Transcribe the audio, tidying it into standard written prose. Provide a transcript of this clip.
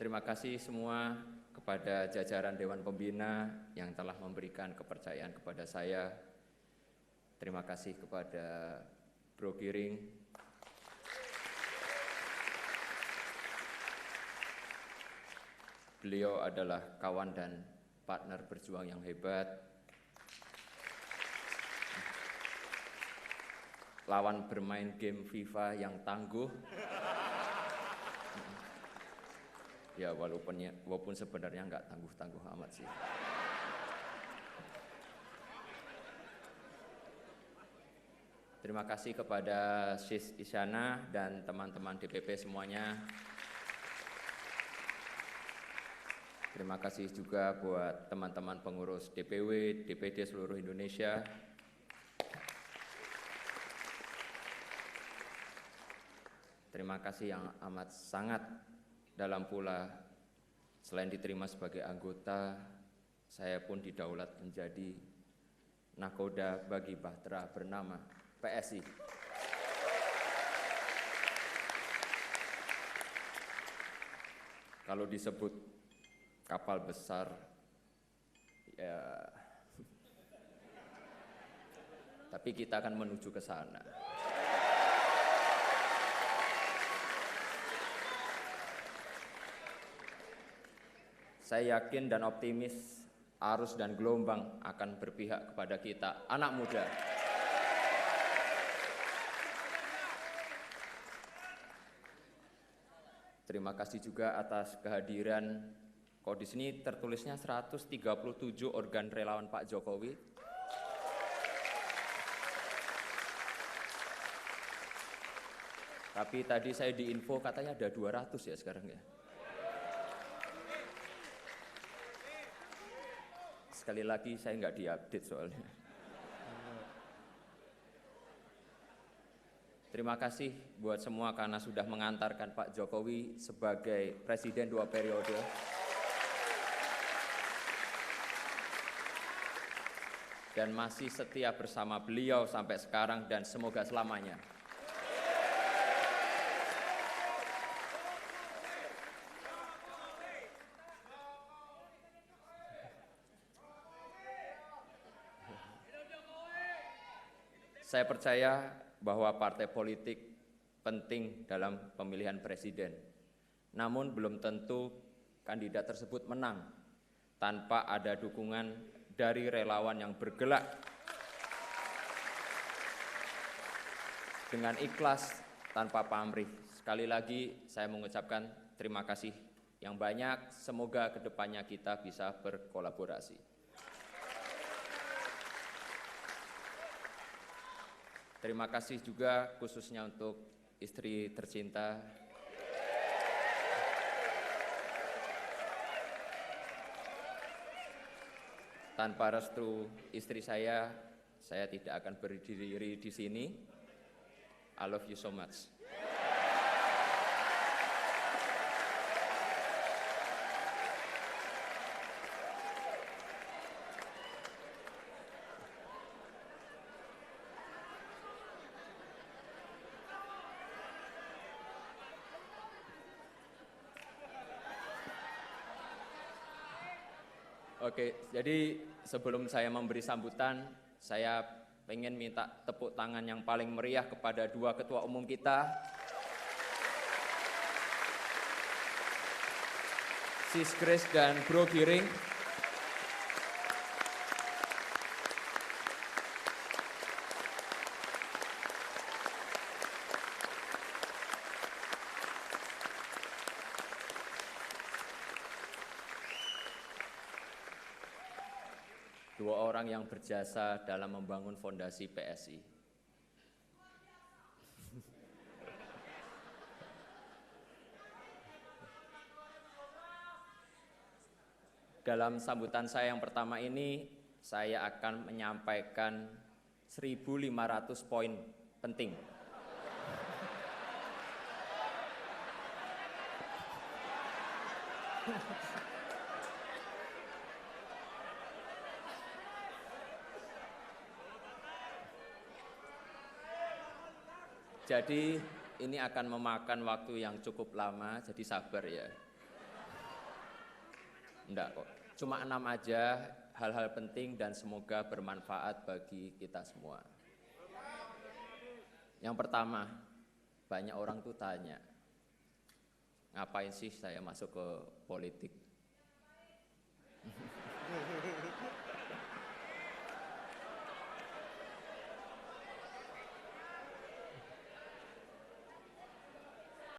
Terima kasih semua kepada jajaran Dewan Pembina yang telah memberikan kepercayaan kepada saya. Terima kasih kepada Bro Giring. Beliau adalah kawan dan partner berjuang yang hebat. Lawan bermain game FIFA yang tangguh. Ya walaupun sebenarnya nggak tangguh-tangguh amat sih. Terima kasih kepada Sis Isyana dan teman-teman DPP semuanya. Terima kasih juga buat teman-teman pengurus DPW, DPD seluruh Indonesia. Terima kasih yang amat sangat dalam pula, selain diterima sebagai anggota, saya pun didaulat menjadi nakoda bagi bahtera bernama PSI. Kalau disebut kapal besar, ya, tapi kita akan menuju ke sana. Saya yakin dan optimis arus dan gelombang akan berpihak kepada kita, anak muda. Terima kasih juga atas kehadiran, kok di sini tertulisnya 137 organ relawan Pak Jokowi. Tapi tadi saya diinfo katanya ada 200 ya sekarang ya. Sekali lagi saya nggak diupdate soalnya. Terima kasih buat semua karena sudah mengantarkan Pak Jokowi sebagai Presiden 2 periode. Dan masih setia bersama beliau sampai sekarang dan semoga selamanya. Saya percaya bahwa partai politik penting dalam pemilihan presiden. Namun belum tentu kandidat tersebut menang tanpa ada dukungan dari relawan yang bergerak dengan ikhlas tanpa pamrih. Sekali lagi saya mengucapkan terima kasih yang banyak. Semoga kedepannya kita bisa berkolaborasi. Terima kasih juga khususnya untuk istri tercinta. Tanpa restu istri saya tidak akan berdiri di sini. I love you so much. Oke, jadi sebelum saya memberi sambutan, saya pengen minta tepuk tangan yang paling meriah kepada dua ketua umum kita, Sis Grace dan Bro Giring. Dua orang yang berjasa dalam membangun fondasi PSI. Dalam sambutan saya yang pertama ini, saya akan menyampaikan 1.500 poin penting. Jadi ini akan memakan waktu yang cukup lama, jadi sabar ya. Enggak kok, cuma 6 aja, hal-hal penting dan semoga bermanfaat bagi kita semua. Yang pertama, banyak orang tuh tanya, ngapain sih saya masuk ke politik?